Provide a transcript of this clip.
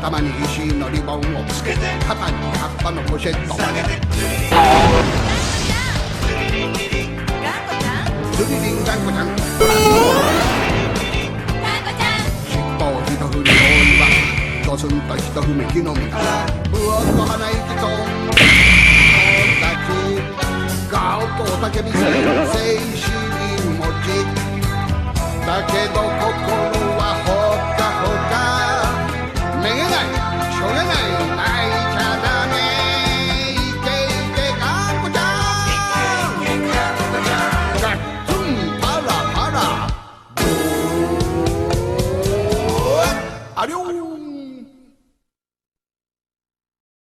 頭に石のリボンをつけて、肩に葉っぱのポシェット、ルリリンガンコちゃん、尻尾を一振り大岩、ドスンと一踏み木の実、ふわっと鼻息とたち、ガオッと雄たけびせ、静止に持ち、だけど心はほかほか、めげない、しょげない、泣いちゃダメ、いけいけガンコちゃん、ガッツンパラパラ、ブーありょー。